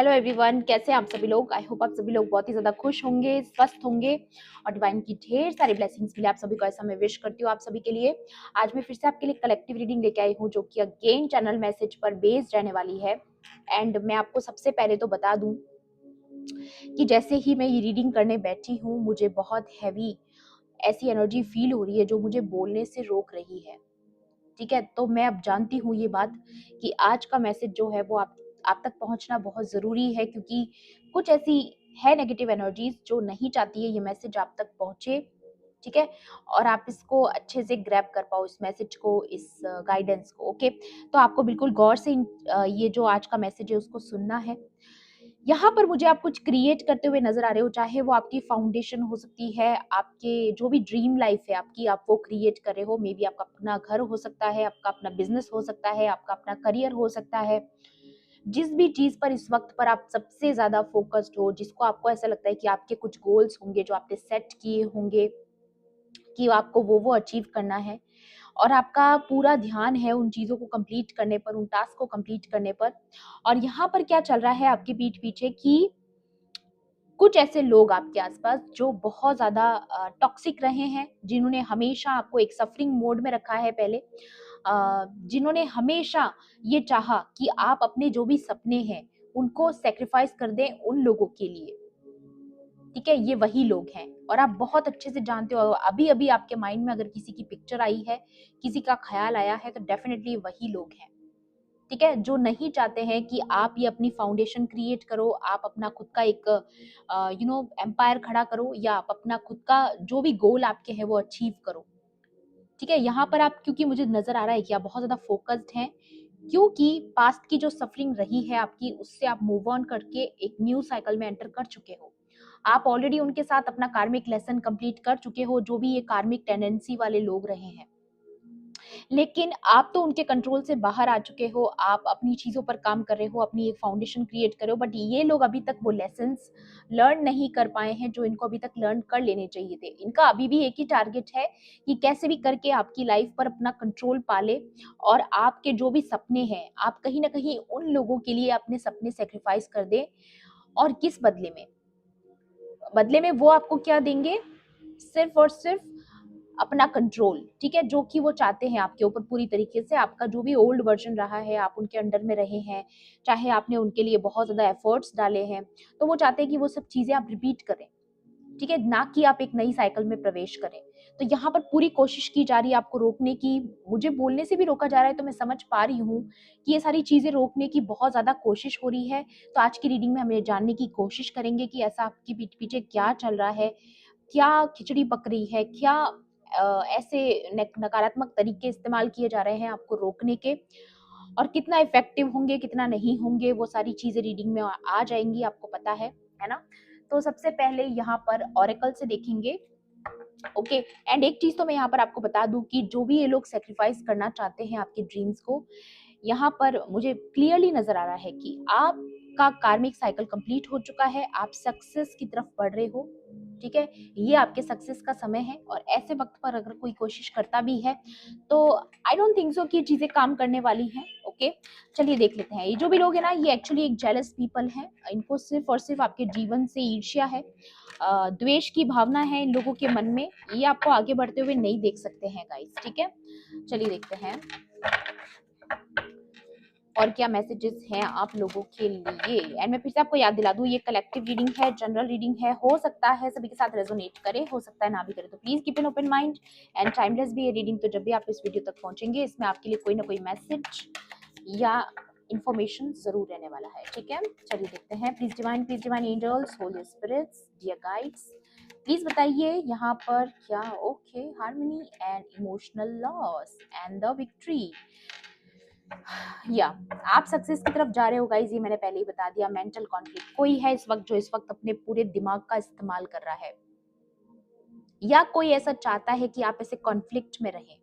Hello everyone, कैसे हैं आप सभी लोग। आई होप आप सभी लोग बहुत ही ज़्यादा खुश होंगे, स्वस्थ होंगे और डिवाइन की ढेर सारी ब्लेसिंग्स के लिए आप सभी को ऐसा मैं विश करती हूँ आप सभी के लिए। आज मैं फिर से आपके लिए कलेक्टिव रीडिंग लेके आई हूँ जो कि अगेन चैनल मैसेज पर बेस्ड रहने वाली है। एंड मैं आपको सबसे पहले तो बता दूं कि जैसे ही मैं ये रीडिंग करने बैठी हूँ मुझे बहुत हैवी ऐसी एनर्जी फील हो रही है जो मुझे बोलने से रोक रही है। ठीक है, तो मैं अब जानती हूँ ये बात कि आज का मैसेज जो है वो आप तक पहुंचना बहुत जरूरी है, क्योंकि कुछ ऐसी है नेगेटिव एनर्जीज जो नहीं चाहती है ये मैसेज आप तक पहुंचे। ठीक है, और आप इसको अच्छे से ग्रैब कर पाओ, इस मैसेज को, इस गाइडेंस को। ओके, तो आपको बिल्कुल गौर से ये जो आज का मैसेज है उसको सुनना है। यहाँ पर मुझे आप कुछ क्रिएट करते हुए नजर आ रहे हो, चाहे वो आपकी फाउंडेशन हो सकती है, आपके जो भी ड्रीम लाइफ है आपकी, आप वो क्रिएट कर रहे हो। मे बी आपका अपना घर हो सकता है, आपका अपना बिजनेस हो सकता है, आपका अपना करियर हो सकता है। जिस भी चीज पर इस वक्त पर आप सबसे ज्यादा फोकस्ड हो, जिसको आपको ऐसा लगता है कि आपके कुछ गोल्स होंगे जो आपने सेट किए होंगे कि आपको वो अचीव करना है, और आपका पूरा ध्यान है उन चीजों को कंप्लीट करने पर, उन टास्क को कंप्लीट करने पर। और यहाँ पर क्या चल रहा है आपकी पीठ पीछे कि कुछ ऐसे लोग आपके आसपास जो बहुत ज्यादा टॉक्सिक रहे हैं, जिन्होंने हमेशा आपको एक सफरिंग मोड में रखा है पहले, जिन्होंने हमेशा ये चाहा कि आप अपने जो भी सपने हैं उनको सेक्रीफाइस कर दें उन लोगों के लिए। ठीक है, ये वही लोग हैं और आप बहुत अच्छे से जानते हो। अभी अभी आपके माइंड में अगर किसी की पिक्चर आई है, किसी का ख्याल आया है, तो डेफिनेटली वही लोग हैं। ठीक है, जो नहीं चाहते हैं कि आप ये अपनी फाउंडेशन क्रिएट करो, आप अपना खुद का एक एम्पायर खड़ा करो, या आप अपना खुद का जो भी गोल आपके हैं वो अचीव करो। ठीक है, यहाँ पर आप, क्योंकि मुझे नजर आ रहा है कि आप बहुत ज्यादा फोकस्ड हैं, क्योंकि पास्ट की जो सफरिंग रही है आपकी, उससे आप मूव ऑन करके एक न्यू साइकिल में एंटर कर चुके हो। आप ऑलरेडी उनके साथ अपना कार्मिक लेसन कंप्लीट कर चुके हो, जो भी ये कार्मिक टेंडेंसी वाले लोग रहे हैं। लेकिन आप तो उनके कंट्रोल से बाहर आ चुके हो, आप अपनी चीजों पर काम कर रहे हो, अपनी एक फाउंडेशन क्रिएट कर रहे हो। बट ये लोग अभी तक वो लेसन्स लर्न नहीं कर पाए हैं जो इनको अभी तक लर्न कर लेने चाहिए थे। इनका अभी भी एक ही टारगेट है कि कैसे भी करके आपकी लाइफ पर अपना कंट्रोल पाले, और आपके जो भी सपने हैं आप कहीं ना कहीं उन लोगों के लिए अपने सपने सेक्रीफाइस कर दें। और किस बदले में? बदले में वो आपको क्या देंगे? सिर्फ और सिर्फ अपना कंट्रोल। ठीक है, जो कि वो चाहते हैं आपके ऊपर पूरी तरीके से। आपका जो भी ओल्ड वर्जन रहा है, आप उनके अंडर में रहे हैं, चाहे आपने उनके लिए बहुत ज्यादा एफर्ट्स डाले हैं, तो वो चाहते हैं कि वो सब चीजें आप रिपीट करें। ठीक है, ना कि आप एक नई साइकिल में प्रवेश करें। तो यहाँ पर पूरी कोशिश की जा रही है आपको रोकने की। मुझे बोलने से भी रोका जा रहा है, तो मैं समझ पा रही हूँ कि ये सारी चीजें रोकने की बहुत ज्यादा कोशिश हो रही है। तो आज की रीडिंग में हम ये जानने की कोशिश करेंगे कि ऐसा आपकी पीठ पीछे क्या चल रहा है, क्या खिचड़ी पक रही है, क्या ऐसे नकारात्मक तरीके इस्तेमाल किए जा रहे हैं आपको रोकने के, और कितना इफेक्टिव होंगे, कितना नहीं होंगे, वो सारी चीजें रीडिंग में आ जाएंगी, आपको पता है ना। तो सबसे पहले यहाँ पर ऑरेकल से देखेंगे। ओके, एंड एक चीज तो मैं यहाँ पर आपको बता दूं कि जो भी ये लोग सेक्रीफाइस करना चाहते हैं आपके ड्रीम्स को, यहाँ पर मुझे क्लियरली नजर आ रहा है कि आपका कार्मिक साइकिल कंप्लीट हो चुका है, आप सक्सेस की तरफ बढ़ रहे हो। ठीक है, ये आपके सक्सेस का समय है, और ऐसे वक्त पर अगर कोई कोशिश करता भी है तो आई डोंट थिंक सो कि ये चीजें काम करने वाली हैं। ओके, चलिए देख लेते हैं। ये जो भी लोग है ना, ये एक्चुअली एक जेलस पीपल हैं। इनको सिर्फ और सिर्फ आपके जीवन से ईर्ष्या है, द्वेष की भावना है इन लोगों के मन में। ये आपको आगे बढ़ते हुए नहीं देख सकते हैं गाइस। ठीक है, चलिए देखते हैं और क्या मैसेजेस हैं आप लोगों के लिए। एंड मैं फिर से आपको याद दिला दूं, ये कलेक्टिव रीडिंग है, जनरल रीडिंग है। हो सकता है सभी के साथ रेजोनेट करे, हो सकता है ना भी करे, तो please keep an open mind. And timeless भी ये रीडिंग, तो जब भी आप इस वीडियो तक पहुंचेंगे इसमें आपके लिए कोई ना कोई मैसेज या इंफॉर्मेशन जरूर रहने वाला है। ठीक है, चलिए देखते हैं। Please divine angels, holy spirits, dear guides, please बताइए यहाँ पर क्या। Okay, harmony and emotional loss and the victory. या आप सक्सेस की तरफ जा रहे हो गाइस, ये मैंने पहले ही बता दिया। मेंटल कॉन्फ्लिक्ट कोई है इस वक्त जो इस वक्त अपने पूरे दिमाग का इस्तेमाल कर रहा है, या कोई ऐसा चाहता है कि आप ऐसे कॉन्फ्लिक्ट में रहें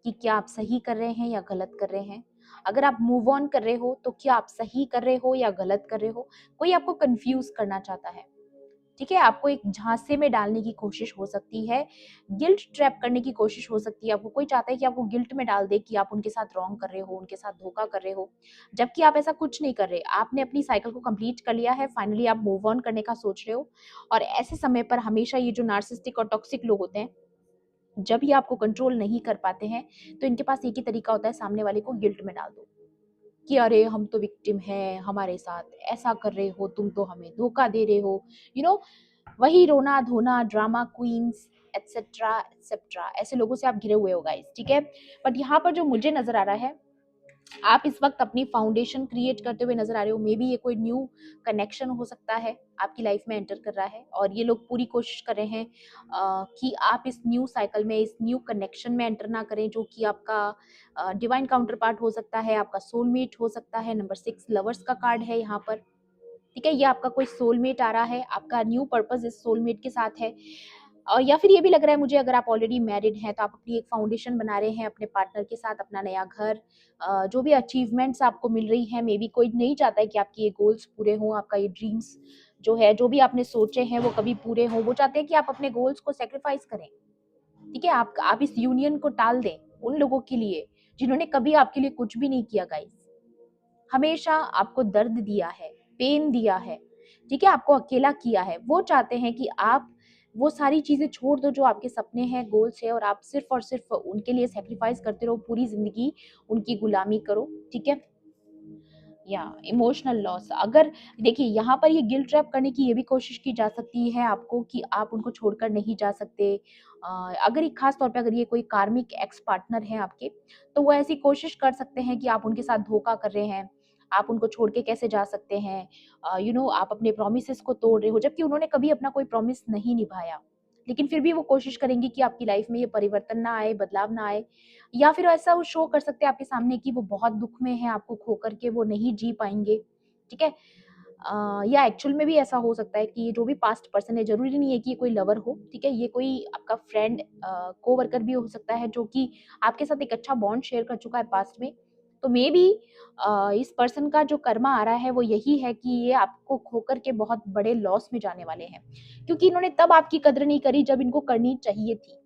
कि क्या आप सही कर रहे हैं या गलत कर रहे हैं। अगर आप मूव ऑन कर रहे हो तो क्या आप सही कर रहे हो या गलत कर रहे हो। कोई आपको कंफ्यूज करना चाहता है। ठीक है, आपको एक झांसे में डालने की कोशिश हो सकती है, गिल्ट ट्रैप करने की कोशिश हो सकती है। आपको कोई चाहता है कि आपको गिल्ट में डाल दे कि आप उनके साथ रॉन्ग कर रहे हो, उनके साथ धोखा कर रहे हो, जबकि आप ऐसा कुछ नहीं कर रहे। आपने अपनी साइकिल को कंप्लीट कर लिया है, फाइनली आप मूव ऑन करने का सोच रहे हो। और ऐसे समय पर हमेशा ये जो नार्सिसिस्टिक और टॉक्सिक लोग होते हैं, जब ये आपको कंट्रोल नहीं कर पाते हैं, तो इनके पास एक ही तरीका होता है, सामने वाले को गिल्ट में डाल दो कि अरे हम तो विक्टिम हैं, हमारे साथ ऐसा कर रहे हो, तुम तो हमें धोखा दे रहे हो, यू नो वही रोना धोना, ड्रामा क्वींस एटसेट्रा एटसेट्रा, ऐसे लोगों से आप घिरे हुए हो गाइस, ठीक है। बट यहाँ पर जो मुझे नजर आ रहा है, आप इस वक्त अपनी फाउंडेशन क्रिएट करते हुए नजर आ रहे हो। मे बी ये कोई न्यू कनेक्शन हो सकता है, आपकी लाइफ में एंटर कर रहा है, और ये लोग पूरी कोशिश कर रहे हैं कि आप इस न्यू साइकिल में, इस न्यू कनेक्शन में एंटर ना करें, जो कि आपका डिवाइन काउंटर पार्ट हो सकता है, आपका सोलमेट हो सकता है। नंबर 6 लवर्स का कार्ड है यहाँ पर, ठीक है। ये आपका कोई सोलमेट आ रहा है, आपका न्यू पर्पस इस सोलमेट के साथ है। और या फिर ये भी लग रहा है मुझे, अगर आप ऑलरेडी मैरिड हैं तो आप अपनी एक फाउंडेशन बना रहे हैं अपने पार्टनर के साथ, अपना नया घर, जो भी अचीवमेंट्स आपको मिल रही हैं, मे बी कोई नहीं चाहता है कि आपकी ये गोल्स पूरे हों, आपका ये ड्रीम्स जो है, जो भी आपने सोचे हैं वो कभी पूरे हों। वो चाहते हैं कि आप अपने गोल्स को सेक्रीफाइस करें, ठीक है। आप इस यूनियन को टाल दें उन लोगों के लिए जिन्होंने कभी आपके लिए कुछ भी नहीं किया गाइस, हमेशा आपको दर्द दिया है, पेन दिया है, ठीक है, आपको अकेला किया है। वो चाहते हैं कि आप वो सारी चीजें छोड़ दो जो आपके सपने हैं, गोल्स है, और आप सिर्फ और सिर्फ उनके लिए सेक्रीफाइस करते रहो, पूरी जिंदगी उनकी गुलामी करो, ठीक है। या इमोशनल लॉस, अगर देखिए यहाँ पर ये गिल्ट ट्रैप करने की ये भी कोशिश की जा सकती है आपको कि आप उनको छोड़कर नहीं जा सकते। अगर एक खास तौर पे अगर ये कोई कार्मिक एक्स पार्टनर है आपके, तो वो ऐसी कोशिश कर सकते हैं कि आप उनके साथ धोखा कर रहे हैं, आप उनको छोड़ के कैसे जा सकते हैं, आप अपने प्रोमिसेस को तोड़ रहे हो, जबकि उन्होंने कभी अपना कोई प्रॉमिस नहीं निभाया। लेकिन फिर भी वो कोशिश करेंगे कि आपकी लाइफ में ये परिवर्तन ना आए, बदलाव ना आए। या फिर ऐसा वो शो कर सकते हैं आपके सामने कि वो बहुत दुख में है, आपको खो करके वो नहीं जी पाएंगे, ठीक है। या एक्चुअल में भी ऐसा हो सकता है कि ये जो भी पास्ट पर्सन है, जरूरी नहीं है कि ये कोई लवर हो, ठीक है, ये कोई आपका फ्रेंड, को वर्कर भी हो सकता है, जो कि आपके साथ एक अच्छा बॉन्ड शेयर कर चुका है पास्ट में। तो मे बी इस पर्सन का जो कर्मा आ रहा है वो यही है कि ये आपको खोकर के बहुत बड़े लॉस में जाने वाले हैं, क्योंकि इन्होंने तब आपकी कद्र नहीं करी जब इनको करनी चाहिए थी।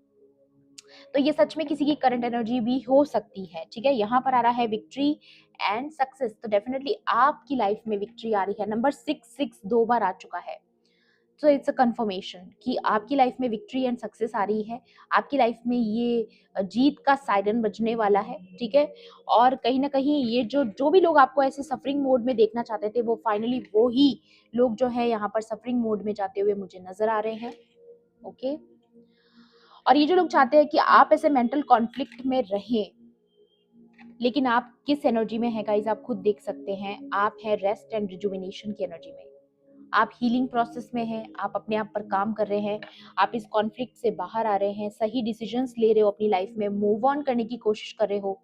तो ये सच में किसी की करंट एनर्जी भी हो सकती है, ठीक है। यहाँ पर आ रहा है विक्ट्री एंड सक्सेस, तो डेफिनेटली आपकी लाइफ में विक्ट्री आ रही है। नंबर 6 दो बार आ चुका है, तो इट्स अ कंफर्मेशन कि आपकी लाइफ में विक्ट्री एंड सक्सेस आ रही है। आपकी लाइफ में ये जीत का सायरन बजने वाला है, ठीक है। और कहीं ना कहीं ये जो जो भी लोग आपको ऐसे सफरिंग मोड में देखना चाहते थे, वो फाइनली वो ही लोग जो है यहाँ पर सफरिंग मोड में जाते हुए मुझे नजर आ रहे हैं, ओके। और ये जो लोग चाहते हैं कि आप ऐसे मेंटल कॉन्फ्लिक्ट में रहें, लेकिन आप किस एनर्जी में हैं गाइस, आप खुद देख सकते हैं। आप है रेस्ट एंड रिजुविनेशन की एनर्जी में, आप हीलिंग प्रोसेस में हैं, आप अपने आप पर काम कर रहे हैं, आप इस कॉन्फ्लिक्ट से बाहर आ रहे हैं, सही डिसीजंस ले रहे हो अपनी लाइफ में, मूव ऑन करने की कोशिश कर रहे हो,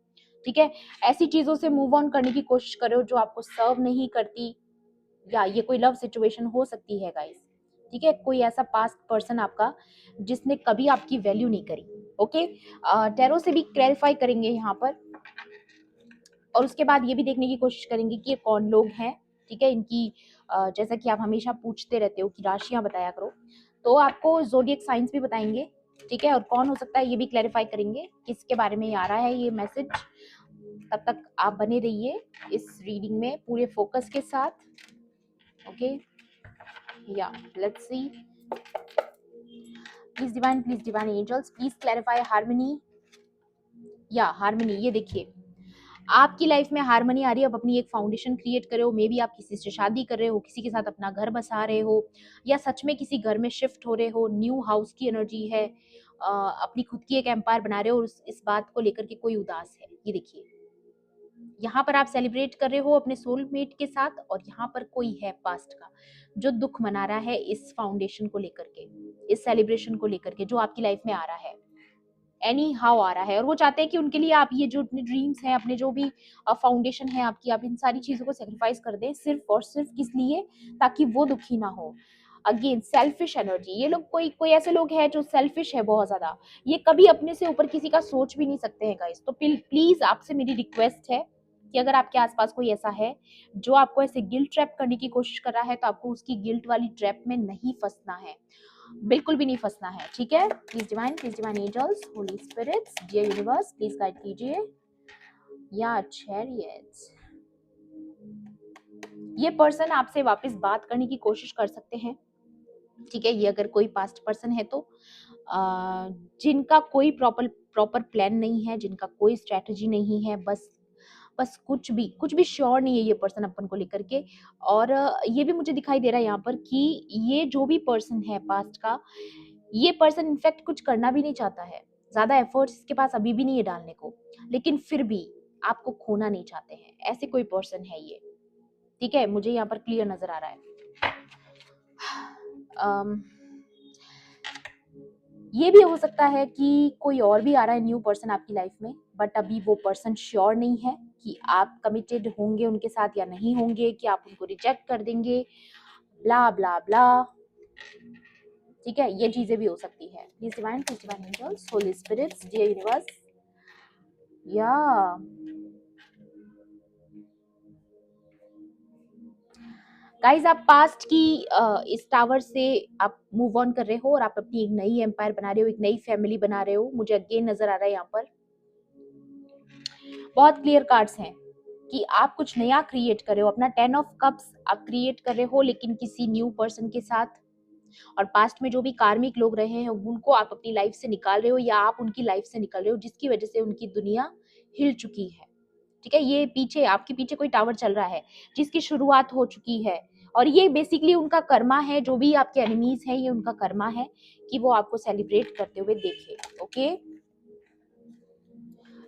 ठीक है। ऐसी चीजों से मूव ऑन करने की कोशिश कर रहे हो जो आपको सर्व नहीं करती, या ये कोई लव सिचुएशन हो सकती है गाइस, ठीक है। कोई ऐसा पास्ट पर्सन आपका जिसने कभी आपकी वैल्यू नहीं करी, ओके। टैरो से भी क्लैरिफाई करेंगे यहाँ पर, और उसके बाद ये भी देखने की कोशिश करेंगे कि ये कौन लोग हैं, ठीक है। इनकी जैसा कि आप हमेशा पूछते रहते हो कि राशियां बताया करो, तो आपको ज़ोडिएक साइंस भी बताएंगे, ठीक है। और कौन हो सकता है ये भी क्लैरिफाई करेंगे, किसके बारे में ये आ रहा है ये मैसेज। तब तक आप बने रहिए इस रीडिंग में पूरे फोकस के साथ, ओके। या let's see, please divine angels please clarify harmony. या हार्मनी, ये देखिए आपकी लाइफ में हार्मनी आ रही है। अब अपनी एक फाउंडेशन क्रिएट करे हो, मे बी आप किसी से शादी कर रहे हो, किसी के साथ अपना घर बसा रहे हो, या सच में किसी घर में शिफ्ट हो रहे हो, न्यू हाउस की एनर्जी है, अपनी खुद की एक एम्पायर बना रहे हो, और इस बात को लेकर के कोई उदास है। ये देखिए यहाँ पर आप सेलिब्रेट कर रहे हो अपने सोलमेट के साथ, और यहाँ पर कोई है पास्ट का जो दुख मना रहा है इस फाउंडेशन को लेकर के, इस सेलिब्रेशन को लेकर के जो आपकी लाइफ में आ रहा है, एनी हाउ आ रहा है। और वो चाहते हैं कि उनके लिए आप ये जो अपने ड्रीम्स हैं, अपने जो भी फाउंडेशन है आपकी, आप इन सारी चीजों को सेक्रीफाइस कर दें, सिर्फ और सिर्फ किस लिए, ताकि वो दुखी ना हो। अगेन सेल्फिश एनर्जी, ये लोग कोई कोई ऐसे लोग हैं जो सेल्फिश है बहुत ज्यादा, ये कभी अपने से ऊपर किसी का सोच भी नहीं सकते हैं गाइस। तो प्लीज आपसे मेरी रिक्वेस्ट है कि अगर आपके आसपास कोई ऐसा है जो आपको ऐसे गिल्ट ट्रैप करने की कोशिश कर रहा है, तो आपको उसकी गिल्ट वाली ट्रैप में नहीं फंसना है, बिल्कुल भी नहीं फंसना है, ठीक है। Please divine angels, holy spirits, dear universe, please guide कीजिए। या चैरियट्स, ये पर्सन आपसे वापस बात करने की कोशिश कर सकते हैं, ठीक है। ये अगर कोई पास्ट पर्सन है तो जिनका कोई प्रॉपर प्लान नहीं है, जिनका कोई स्ट्रेटजी नहीं है, बस बस कुछ भी श्योर नहीं है ये पर्सन अपन को लेकर के। और ये भी मुझे दिखाई दे रहा है यहाँ पर कि ये जो भी पर्सन है पास्ट का, ये पर्सन इनफैक्ट कुछ करना भी नहीं चाहता है, ज्यादा एफर्ट्स इसके पास अभी भी नहीं है डालने को, लेकिन फिर भी आपको खोना नहीं चाहते हैं, ऐसे कोई पर्सन है ये, ठीक है। मुझे यहाँ पर क्लियर नजर आ रहा है। ये भी हो सकता है कि कोई और भी आ रहा है न्यू पर्सन आपकी लाइफ में, बट अभी वो पर्सन श्योर नहीं है कि आप कमिटेड होंगे उनके साथ या नहीं होंगे, कि आप उनको रिजेक्ट कर देंगे, ब्ला ब्ला ब्ला, ठीक है। ये चीजें भी हो सकती है। Please divine angels, holy spirits, dear universe, या गाइज, आप पास्ट की इस टावर से आप मूव ऑन कर रहे हो और आप अपनी एक नई एम्पायर बना रहे हो, एक नई फैमिली बना रहे हो। मुझे अगेन नजर आ रहा है यहाँ पर बहुत क्लियर कार्ड्स हैं कि आप कुछ नया क्रिएट कर रहे हो, अपना 10 ऑफ कप्स आप क्रिएट कर रहे हो, लेकिन किसी न्यू पर्सन के साथ। और पास्ट में जो भी कार्मिक लोग रहे हैं उनको आप अपनी लाइफ से निकाल रहे हो, या आप उनकी लाइफ से निकल रहे हो, जिसकी वजह से उनकी दुनिया हिल चुकी है, ठीक है। ये पीछे आपके पीछे कोई टावर चल रहा है जिसकी शुरुआत हो चुकी है, और ये बेसिकली उनका कर्मा है। जो भी आपके एनिमीज हैं, ये उनका कर्मा है कि वो आपको सेलिब्रेट करते हुए देखे, ओके।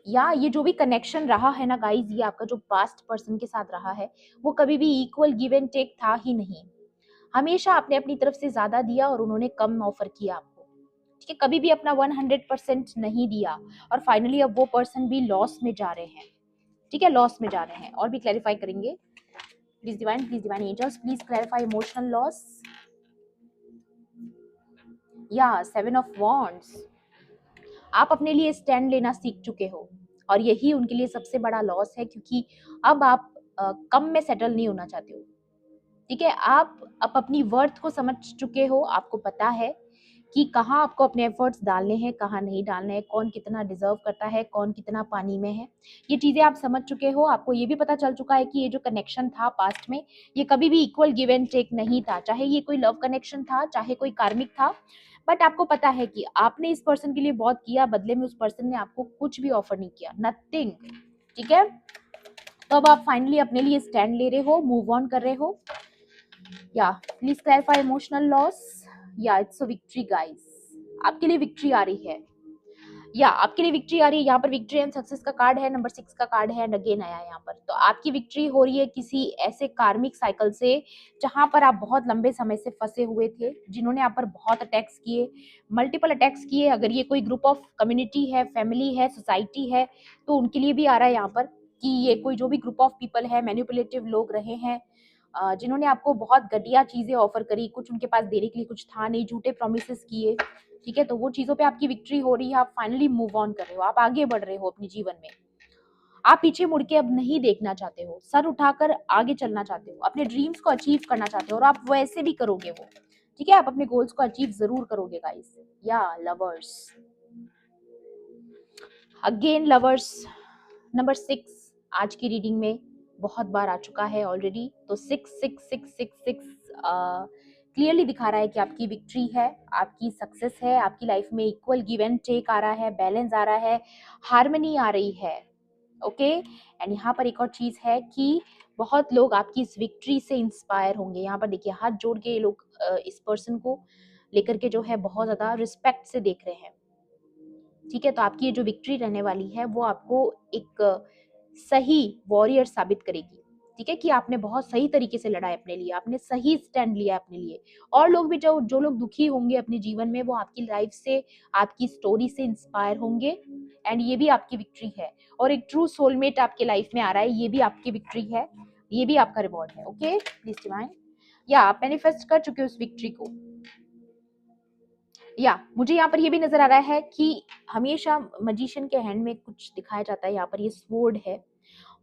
या ये जो भी कनेक्शन रहा है ना गाइज, ये आपका जो पास्ट पर्सन के साथ रहा है, वो कभी भी इक्वल गिव एंड टेक था ही नहीं। हमेशा आपने अपनी तरफ से ज्यादा दिया और उन्होंने कम ऑफर किया आपको, ठीक है। कभी भी अपना 100% नहीं दिया, और फाइनली अब वो पर्सन भी लॉस में जा रहे हैं, ठीक है, लॉस में जा रहे हैं। और भी क्लैरिफाई करेंगे। Please divine angels, please clarify emotional loss. या 7 ऑफ वॉन्ड्स, आप अपने लिए स्टैंड लेना सीख चुके हो, और यही उनके लिए सबसे बड़ा लॉस है, क्योंकि अब आप कम में सेटल नहीं होना चाहते हो, ठीक है। आप अब अपनी वर्थ को समझ चुके हो, आपको पता है कि कहाँ आपको अपने एफर्ट्स डालने हैं, कहाँ नहीं डालने हैं, कौन कितना डिजर्व करता है, कौन कितना पानी में है। ये चीजें आप समझ चुके हो। आपको ये भी पता चल चुका है कि ये जो कनेक्शन था पास्ट में, ये कभी भी इक्वल गिव एंड टेक नहीं था, चाहे ये कोई लव कनेक्शन था, चाहे कोई कार्मिक था। बट आपको पता है कि आपने इस पर्सन के लिए बहुत किया, बदले में उस पर्सन ने आपको कुछ भी ऑफर नहीं किया, नथिंग, ठीक है। तो अब आप फाइनली अपने लिए स्टैंड ले रहे हो, मूव ऑन कर रहे हो। या प्लीज क्लैरिफाई इमोशनल लॉस। या इट्स अ विक्ट्री गाइस, आपके लिए विक्ट्री आ रही है, या आपके लिए विक्ट्री आ रही है। यहाँ पर विक्ट्री एंड सक्सेस का कार्ड है, नंबर 6 का कार्ड है, एंड अगेन आया है यहाँ पर। तो आपकी विक्ट्री हो रही है किसी ऐसे कार्मिक साइकिल से जहां पर आप बहुत लंबे समय से फंसे हुए थे, जिन्होंने आप पर बहुत अटैक्स किए, मल्टीपल अटैक्स किए। अगर ये कोई ग्रुप ऑफ कम्युनिटी है, फैमिली है, सोसाइटी है, तो उनके लिए भी आ रहा है यहाँ पर कि ये कोई जो भी ग्रुप ऑफ पीपल है, मैनिपुलेटिव लोग रहे हैं, जिन्होंने आपको बहुत घटिया चीजें ऑफर करी, कुछ उनके पास देने के लिए कुछ था नहीं, झूठे प्रोमिस किए, ठीक है। तो वो चीजों पे आपकी विक्ट्री हो रही है, आप फाइनली मूव ऑन कर रहे हो, आप आगे बढ़ रहे हो अपने जीवन में। आप पीछे मुड़ के अब नहीं देखना चाहते हो, सर उठाकर आगे चलना चाहते हो, अपने ड्रीम्स को अचीव करना चाहते हो, और आप वैसे भी करोगे वो, ठीक है। आप अपने गोल्स को अचीव जरूर करोगे गाइस। या लवर्स, अगेन लवर्स, नंबर 6 आज की रीडिंग में बहुत बार आ चुका है ऑलरेडी। तो 6 6 6 6 6 क्लियरली दिखा रहा है कि आपकी विक्ट्री है, आपकी सक्सेस है, आपकी लाइफ में इक्वल गिव एंड टेक आ रहा है, बैलेंस आ रहा है, हार्मनी आ रही है, ओके। एंड यहाँ पर एक और चीज है कि बहुत लोग आपकी इस विक्ट्री से इंस्पायर होंगे। यहाँ पर देखिए हाथ जोड़ के ये लोग इस पर्सन को लेकर के जो है बहुत ज्यादा रिस्पेक्ट से देख रहे हैं, ठीक है। तो आपकी ये जो विक्ट्री रहने वाली है वो आपको एक सही वॉरियर साबित करेगी, ठीक है, कि आपने बहुत सही तरीके से लड़ा है अपने लिए, आपने सही स्टैंड लिया अपने लिए। और लोग भी जो जो लोग दुखी होंगे अपने जीवन में, वो आपकी लाइफ से, आपकी स्टोरी से इंस्पायर होंगे, एंड ये भी आपकी विक्ट्री है। और एक ट्रू सोलमेट आपके लाइफ में आ रहा है, ये भी आपकी विक्ट्री है, ये भी आपका रिवॉर्ड है, ओके। प्लीज डिवाइन, या आप मैनिफेस्ट कर चुके हो उस विक्ट्री को। या मुझे यहाँ पर ये भी नजर आ रहा है कि हमेशा मजिशियन के हैंड में कुछ दिखाया जाता है, यहाँ पर ये स्वॉर्ड है,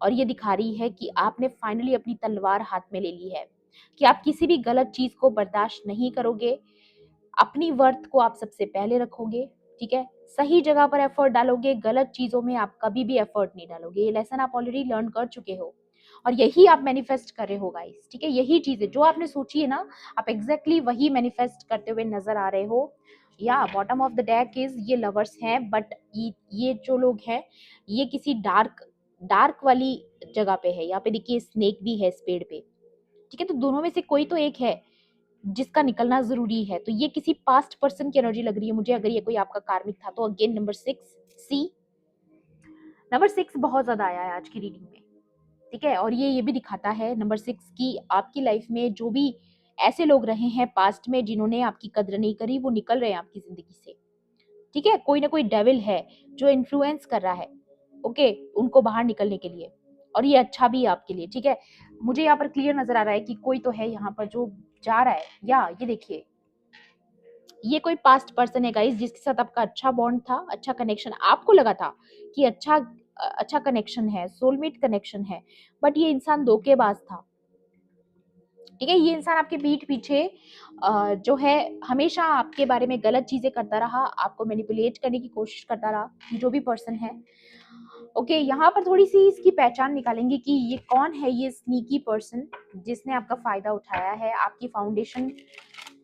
और ये दिखा रही है कि आपने फाइनली अपनी तलवार हाथ में ले ली है, कि आप किसी भी गलत चीज को बर्दाश्त नहीं करोगे, अपनी वर्थ को आप सबसे पहले रखोगे, ठीक है, सही जगह पर एफर्ट डालोगे, गलत चीजों में आप कभी भी एफर्ट नहीं डालोगे। ये लेसन आप ऑलरेडी लर्न कर चुके हो और यही आप मैनिफेस्ट कर रहे हो गाइस, ठीक है। यही चीज है जो आपने सोची है ना, आप एग्जैक्टली वही मैनिफेस्ट करते हुए नजर आ रहे हो। या bottom of the deck is ये लवर्स हैं, बट ये जो लोग हैं ये किसी डार्क डार्क वाली जगह पे है। यहाँ पे देखिए स्नेक भी है इस पेड़ पे, ठीक है। तो दोनों में से कोई तो एक है जिसका निकलना जरूरी है। तो ये किसी पास्ट पर्सन की एनर्जी लग रही है मुझे, अगर ये कोई आपका कार्मिक था तो। अगेन नंबर 6 सी, नंबर 6 बहुत ज्यादा आया है आज की रीडिंग में, ठीक है। और ये भी दिखाता है नंबर 6 की आपकी लाइफ में जो भी ऐसे लोग रहे हैं पास्ट में जिन्होंने आपकी कद्र नहीं करी, वो निकल रहे हैं आपकी जिंदगी से, ठीक है। कोई ना कोई डेविल है जो इन्फ्लुएंस कर रहा है, ओके, उनको बाहर निकलने के लिए, और ये अच्छा भी है आपके लिए, ठीक है। मुझे यहाँ पर क्लियर नजर आ रहा है कि कोई तो है यहाँ पर जो जा रहा है। या ये देखिए ये कोई पास्ट पर्सन है गाइस जिसके साथ आपका अच्छा बॉन्ड था, अच्छा कनेक्शन, आपको लगा था कि अच्छा कनेक्शन है, सोलमेट कनेक्शन है, बट ये इंसान धोखेबाज था, ठीक है। ये इंसान आपके पीठ पीछे जो है हमेशा आपके बारे में गलत चीजें करता रहा, आपको मैनिपुलेट करने की कोशिश करता रहा, जो भी पर्सन है, ओके। यहाँ पर थोड़ी सी इसकी पहचान निकालेंगे कि ये कौन है, ये स्नीकी पर्सन जिसने आपका फायदा उठाया है, आपकी फाउंडेशन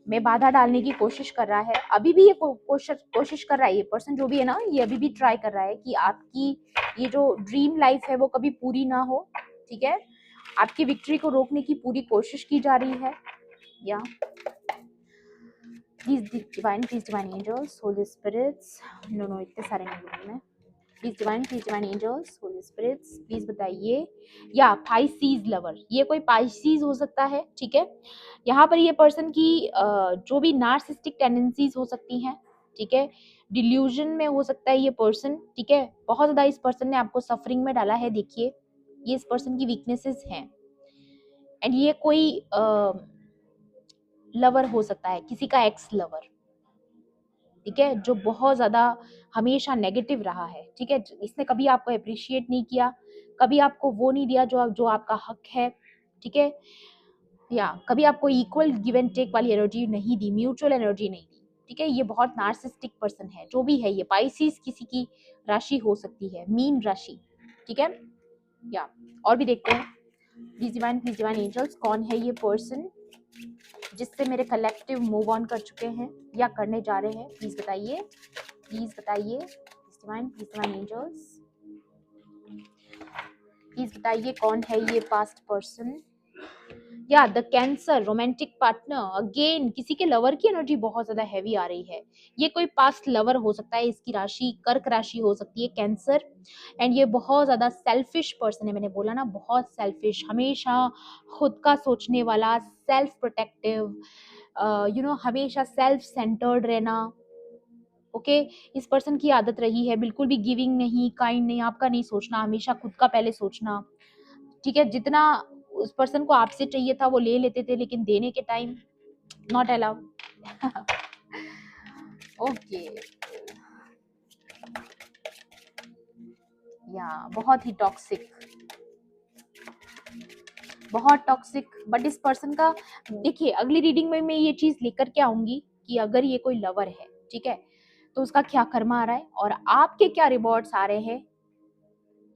में बाधा डालने की कोशिश कर रहा है। अभी भी ये कोशिश कर रहा है, ये पर्सन जो भी है ना, ये अभी भी ट्राई कर रहा है कि आपकी ये जो ड्रीम लाइफ है वो कभी पूरी ना हो, ठीक है। आपकी विक्ट्री को रोकने की पूरी कोशिश की जा रही है। या please divine angels, holy spirits, no इतने सारे नहीं में, please divine angels, holy spirits, please बताइए। या पाइसीज लवर, ये कोई पाइसीज हो सकता है, ठीक है। यहाँ पर ये पर्सन की जो भी नार्सिस्टिक टेंडेंसीज हो सकती हैं, ठीक है, डिल्यूजन में हो सकता है ये पर्सन, ठीक है। बहुत ज्यादा इस पर्सन ने आपको सफरिंग में डाला है, देखिए ये इस पर्सन की वीकनेसेस हैं। एंड ये कोई लवर हो सकता है, किसी का एक्स लवर, ठीक है, जो बहुत ज्यादा हमेशा नेगेटिव रहा है, ठीक है। इसने कभी आपको अप्रिशिएट नहीं किया, कभी आपको वो नहीं दिया जो आपका हक है, ठीक है। या कभी आपको इक्वल गिव एंड टेक वाली एनर्जी नहीं दी, म्यूचुअल एनर्जी नहीं दी, ठीक है। ये बहुत नार्सिस्टिक पर्सन है, जो भी है ये पाइसिस किसी की राशि हो सकती है, मीन राशि, ठीक है। या और भी देखते हैं, प्लीज डिवाइन एंजल्स, कौन है ये पर्सन जिससे मेरे कलेक्टिव मूव ऑन कर चुके हैं या करने जा रहे हैं, प्लीज बताइए, प्लीज बताइए। प्लीज डिवाइन एंजल्स, प्लीज बताइए कौन है ये पास्ट पर्सन। या the cancer, romantic partner, again किसी के लवर की एनर्जी बहुत ज्यादा हैवी आ रही है। ये कोई पास्ट लवर हो सकता है, इसकी राशि कर्क राशि हो सकती है, कैंसर। एंड ये बहुत ज्यादा सेल्फिश पर्सन है, मैंने बोला ना बहुत सेल्फिश, हमेशा खुद का सोचने वाला, सेल्फ प्रोटेक्टिव, हमेशा सेल्फ सेंटर्ड रहना, ओके। इस पर्सन की आदत रही है बिल्कुल भी गिविंग नहीं, काइंड नहीं, आपका नहीं सोचना, हमेशा खुद का पहले सोचना, ठीक है। जितना उस पर्सन को आपसे चाहिए था वो ले लेते थे, लेकिन देने के टाइम नॉट अलाउड। ओके, या बहुत ही टॉक्सिक, बहुत टॉक्सिक। बट इस पर्सन का देखिए अगली रीडिंग में मैं ये चीज लेकर के आऊंगी कि अगर ये कोई लवर है, ठीक है, तो उसका क्या कर्मा आ रहा है और आपके क्या रिवॉर्ड्स आ रहे हैं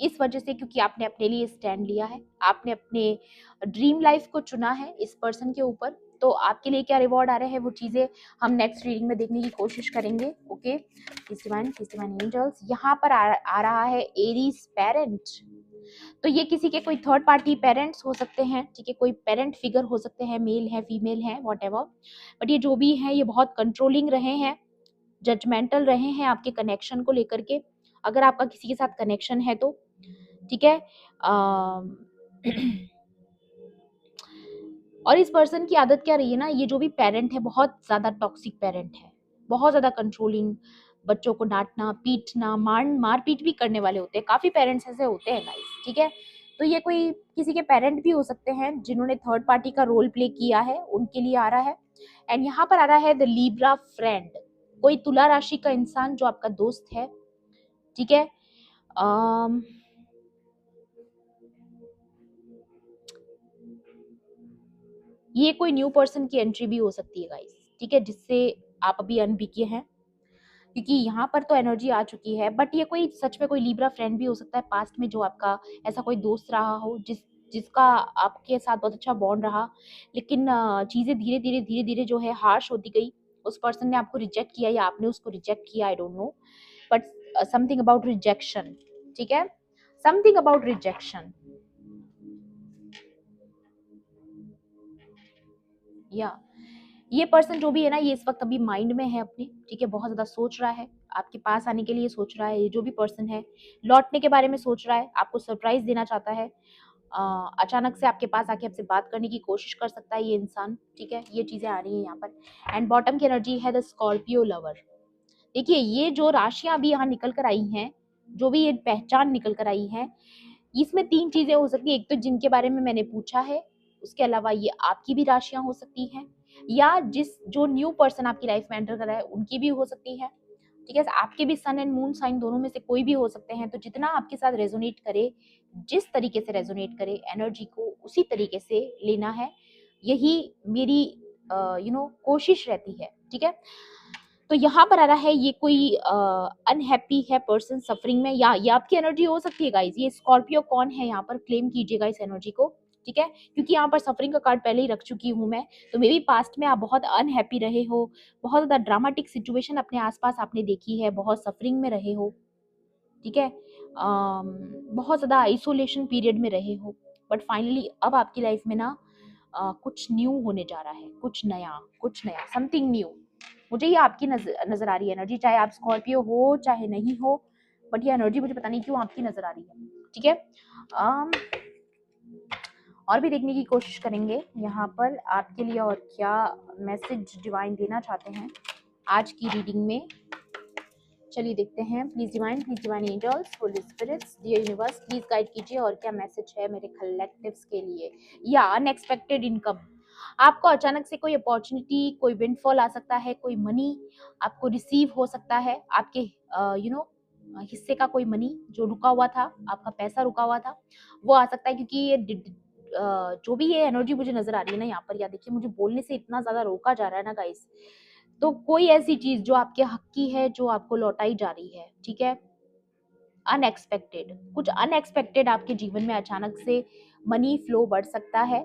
इस वजह से, क्योंकि आपने अपने लिए स्टैंड लिया है, आपने अपने ड्रीम लाइफ को चुना है इस पर्सन के ऊपर। तो आपके लिए क्या रिवॉर्ड आ रहे हैं वो चीजें हम नेक्स्ट रीडिंग में देखने की कोशिश करेंगे, ओके। डिवाइन एंजल्स, यहाँ पर आ रहा है एरीज पेरेंट। तो ये किसी के कोई थर्ड पार्टी पेरेंट्स हो सकते हैं, ठीक है, कोई पेरेंट फिगर हो सकते हैं, मेल है फीमेल है व्हाटएवर, बट ये जो भी है ये बहुत कंट्रोलिंग रहे हैं, जजमेंटल रहे हैं आपके कनेक्शन को लेकर के, अगर आपका किसी के साथ कनेक्शन है तो, ठीक है। और इस पर्सन की आदत क्या रही है ना, ये जो भी पेरेंट है बहुत ज्यादा टॉक्सिक पेरेंट है, बहुत ज्यादा कंट्रोलिंग, बच्चों को डांटना पीटना मारपीट भी करने वाले होते हैं, काफी पेरेंट्स ऐसे होते हैं गाइस, ठीक है। तो ये कोई किसी के पेरेंट भी हो सकते हैं जिन्होंने थर्ड पार्टी का रोल प्ले किया है, उनके लिए आ रहा है। एंड यहाँ पर आ रहा है द लीब्रा फ्रेंड, कोई तुला राशि का इंसान जो आपका दोस्त है, ठीक है। ये कोई न्यू पर्सन की एंट्री भी हो सकती है गाइस, ठीक है, जिससे आप अभी अनबिके हैं, क्योंकि यहाँ पर तो एनर्जी आ चुकी है। बट ये कोई सच में कोई लिब्रा फ्रेंड भी हो सकता है पास्ट में, जो आपका ऐसा कोई दोस्त रहा हो जिसका आपके साथ बहुत अच्छा बॉन्ड रहा, लेकिन चीजें धीरे धीरे जो है हार्श होती गई। उस पर्सन ने आपको रिजेक्ट किया या आपने उसको रिजेक्ट किया, I don't know, but something about rejection, ठीक है, समथिंग अबाउट रिजेक्शन, या ये पर्सन जो भी है ना, ये इस वक्त अभी माइंड में है अपने, ठीक है, बहुत ज्यादा सोच रहा है, आपके पास आने के लिए सोच रहा है। ये जो भी पर्सन है लौटने के बारे में सोच रहा है, आपको सरप्राइज देना चाहता है, अचानक से आपके पास आके आपसे बात करने की कोशिश कर सकता है ये इंसान, ठीक है, ये चीजें आ रही है यहाँ पर। एंड बॉटम की एनर्जी है द स्कॉर्पियो लवर। देखिए ये जो राशियां अभी यहाँ निकल कर आई हैं, जो भी ये पहचान निकल कर आई है, इसमें तीन चीजें हो सकती है। एक तो जिनके बारे में मैंने पूछा है, उसके अलावा ये आपकी भी राशियां हो सकती हैं, या जो न्यू पर्सन आपकी लाइफ में एंटर कर रहा है उनकी भी हो सकती है, ठीक है, आपके भी सन एंड मून साइन दोनों में से कोई भी हो सकते हैं। तो जितना आपके साथ रेजोनेट करे, जिस तरीके से रेजोनेट करे एनर्जी को, उसी तरीके से लेना है, यही मेरी कोशिश रहती है, ठीक है। तो यहाँ पर आ रहा है ये कोई अनहैप्पी है पर्सन, सफरिंग में, या ये आपकी एनर्जी हो सकती है गाइज। ये स्कॉर्पियो कौन है यहाँ पर, क्लेम कीजिएगा इस एनर्जी को, ठीक है, क्योंकि यहाँ पर सफरिंग का कार्ड पहले ही रख चुकी हूँ मैं। तो मे बी पास्ट में आप बहुत अनहैप्पी रहे हो, बहुत ज्यादा ड्रामेटिक सिचुएशन अपने आसपास आपने देखी है, बहुत सफरिंग में रहे हो, ठीक है, बहुत ज्यादा आइसोलेशन पीरियड में रहे हो। बट फाइनली अब आपकी लाइफ में ना कुछ न्यू होने जा रहा है, कुछ नया समथिंग न्यू। मुझे ये आपकी नजर आ रही है एनर्जी, चाहे आप स्कॉर्पियो हो चाहे नहीं हो, बट ये एनर्जी मुझे पता नहीं क्यों आपकी नजर आ रही है, ठीक है। अम, और भी देखने की कोशिश करेंगे यहाँ पर आपके लिए, और क्या मैसेज डिवाइन देना चाहते हैं आज की रीडिंग में। चलिए देखते हैं। Please divine angels, holy spirits, dear universe, please guide कीजिए और क्या मैसेज है मेरे कलेक्टिव्स के लिए। या अनएक्सपेक्टेड इनकम, आपको अचानक से कोई अपॉर्चुनिटी, कोई विंडफॉल आ सकता है, कोई मनी आपको रिसीव हो सकता है, आपके हिस्से का कोई मनी जो रुका हुआ था, आपका पैसा रुका हुआ था, वो आ सकता है। क्योंकि ये जो भी ये एनर्जी मुझे नजर आ रही है ना यहाँ पर, या देखिए मुझे बोलने से इतना ज्यादा रोका जा रहा है ना गाइस, तो कोई ऐसी चीज जो आपके हक की है, जो आपको लौटाई जा रही है, ठीक है। अनएक्सपेक्टेड, कुछ अनएक्सपेक्टेड आपके जीवन में अचानक से मनी फ्लो बढ़ सकता है।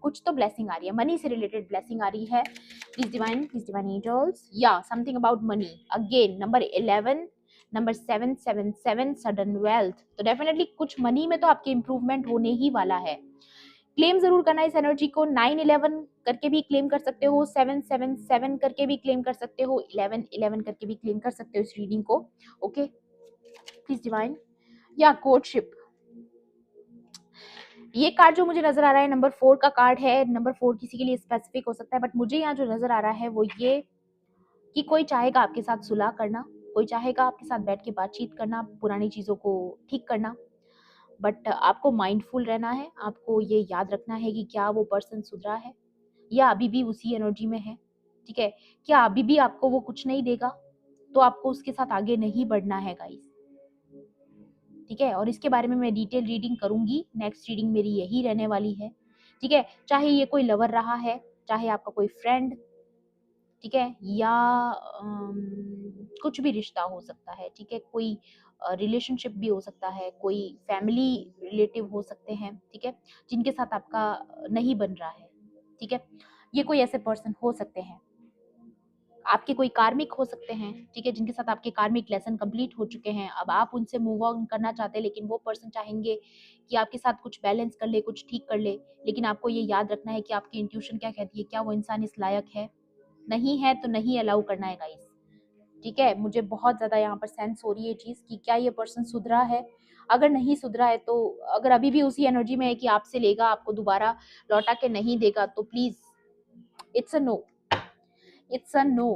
कुछ तो ब्लेसिंग आ रही है, मनी से रिलेटेड ब्लेसिंग आ रही है। प्लीज डिवाइन एंजल्स, या something about money. Again number 11, number 777, sudden wealth, तो डेफिनेटली कुछ मनी में तो आपके इंप्रूवमेंट होने ही वाला है। क्लेम जरूर करना है इस एनर्जी को। 911 करके भी क्लेम कर सकते हो, 777 करके भी क्लेम कर सकते हो, 1111 करके भी क्लेम कर सकते हो इस रीडिंग को, ओके। प्लीज डिवाइन, या कोर्टशिप, ये कार्ड जो मुझे नजर आ रहा है नंबर 4 का कार्ड है। नंबर 4 किसी के लिए स्पेसिफिक हो सकता है, बट मुझे यहाँ जो नजर आ रहा है वो ये कि कोई चाहेगा आपके साथ सुलह करना, कोई चाहेगा आपके साथ बैठ के बातचीत करना, पुरानी चीजों को ठीक करना। बट आपको माइंडफुल रहना है, आपको ये याद रखना है कि क्या वो पर्सन सुधरा है या अभी भी उसी एनर्जी में है, ठीक है। क्या अभी भी आपको वो कुछ नहीं देगा, तो आपको उसके साथ आगे नहीं बढ़ना है गाइस, ठीक है। और इसके बारे में मैं डिटेल रीडिंग करूंगी, नेक्स्ट रीडिंग मेरी यही रहने वाली है, ठीक है। चाहे ये कोई लवर रहा है, चाहे आपका कोई फ्रेंड, ठीक है, या कुछ भी रिश्ता हो सकता है, ठीक है, कोई रिलेशनशिप भी हो सकता है, कोई फैमिली रिलेटिव हो सकते हैं, ठीक है, जिनके साथ आपका नहीं बन रहा है, ठीक है। ये कोई ऐसे पर्सन हो सकते हैं, आपके कोई कार्मिक हो सकते हैं, ठीक है, जिनके साथ आपके कार्मिक लेसन कंप्लीट हो चुके हैं, अब आप उनसे मूव ऑन करना चाहते हैं, लेकिन वो पर्सन चाहेंगे कि आपके साथ कुछ बैलेंस कर ले, कुछ ठीक कर ले। लेकिन आपको ये याद रखना है कि आपकी इंट्यूशन क्या कहती है, क्या वो इंसान इस लायक है, नहीं है तो नहीं अलाउ करना है गाइस, ठीक है। मुझे बहुत ज्यादा यहाँ पर सेंस हो रही है चीज कि क्या ये पर्सन सुधरा है। अगर नहीं सुधरा है, तो अगर अभी भी उसी एनर्जी में है कि आपसे लेगा, आपको दोबारा लौटा के नहीं देगा, तो please it's a no, it's a no.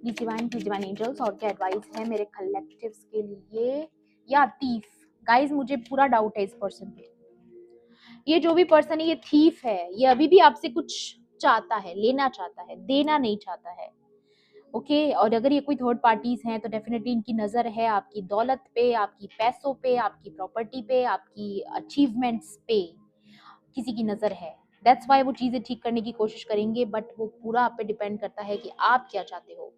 Please divine angels, और क्या एडवाइस है मेरे कलेक्टिव्स के लिए। या थीफ, गाइस मुझे पूरा डाउट है इस पर्सन पे। ये जो भी पर्सन है ये थीफ है, ये अभी भी आपसे कुछ चाहता है, लेना चाहता है, देना नहीं चाहता है, ओके। और अगर ये कोई थर्ड पार्टीज हैं, तो डेफिनेटली इनकी नजर है आपकी दौलत पे, आपकी पैसों पे, आपकी प्रॉपर्टी पे, आपकी अचीवमेंट्स पे, किसी की नज़र है, दैट्स वाई वो चीज़ें ठीक करने की कोशिश करेंगे, बट वो पूरा आप पे डिपेंड करता है कि आप क्या चाहते हो।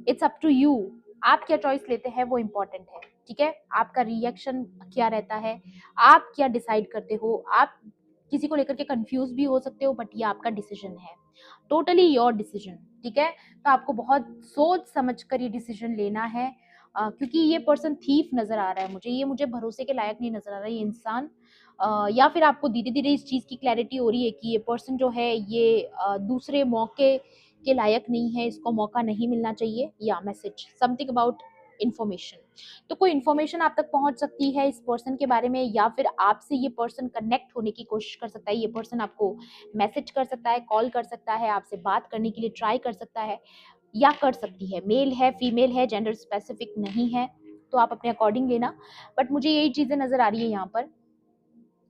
इट्स अप टू यू, आप क्या चॉइस लेते हैं वो इम्पोर्टेंट है, ठीक है। आपका रिएक्शन क्या रहता है, आप क्या डिसाइड करते हो, आप किसी को लेकर के कंफ्यूज भी हो सकते हो, बट ये आपका डिसीजन है, टोटली योर डिसीजन, ठीक है। तो आपको बहुत सोच समझ कर ये डिसीजन लेना है, क्योंकि ये पर्सन थीफ नजर आ रहा है मुझे, ये मुझे भरोसे के लायक नहीं नजर आ रहा है ये इंसान। या फिर आपको धीरे धीरे इस चीज की क्लैरिटी हो रही है कि ये पर्सन जो है ये दूसरे मौके के लायक नहीं है, इसको मौका नहीं मिलना चाहिए, या मैसेज समथिंग अबाउट इन्फॉर्मेशन। तो कोई इन्फॉर्मेशन आप तक पहुंच सकती है इस पर्सन के बारे में, या फिर आपसे ये पर्सन कनेक्ट होने की कोशिश कर सकता है, ये पर्सन आपको मैसेज कर सकता है, कॉल कर सकता है, आपसे बात करने के लिए ट्राई कर सकता है, या कर सकती है, मेल है फीमेल है, जेंडर स्पेसिफिक नहीं है, तो आप अपने अकॉर्डिंग लेना। बट मुझे यही चीजें नजर आ रही है यहाँ पर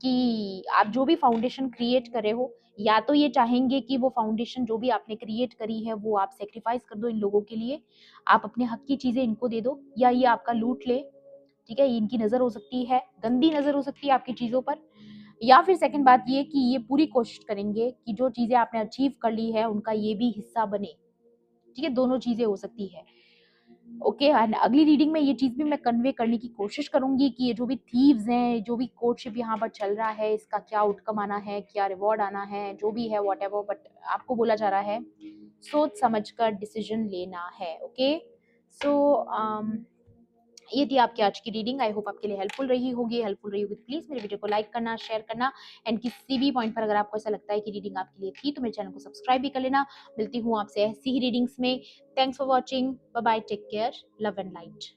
कि आप जो भी फाउंडेशन क्रिएट कर रहे हो, या तो ये चाहेंगे कि वो फाउंडेशन जो भी आपने क्रिएट करी है वो आप सेक्रीफाइस कर दो इन लोगों के लिए, आप अपने हक की चीजें इनको दे दो, या ये आपका लूट ले, ठीक है। इनकी नजर हो सकती है, गंदी नजर हो सकती है आपकी चीजों पर, या फिर सेकंड बात ये कि ये पूरी कोशिश करेंगे कि जो चीजें आपने अचीव कर ली है उनका ये भी हिस्सा बने, ठीक है। दोनों चीजें हो सकती है, ओके। एंड अगली रीडिंग में ये चीज भी मैं कन्वे करने की कोशिश करूंगी कि ये जो भी थीव्स हैं, जो भी कोर्टशिप यहाँ पर चल रहा है, इसका क्या आउटकम आना है, क्या रिवॉर्ड आना है, जो भी है वॉट एवर, बट आपको बोला जा रहा है सोच समझ कर डिसीजन लेना है, ओके। सो ये थी आपकी आज की रीडिंग, आई होप आपके लिए हेल्पफुल रही होगी तो प्लीज मेरे वीडियो को लाइक करना, शेयर करना, एंड किसी भी पॉइंट पर अगर आपको ऐसा लगता है कि रीडिंग आपके लिए थी तो मेरे चैनल को सब्सक्राइब भी कर लेना। मिलती हूँ आपसे ऐसी ही रीडिंग्स में। Thanks for watching, bye bye, take care, love and light.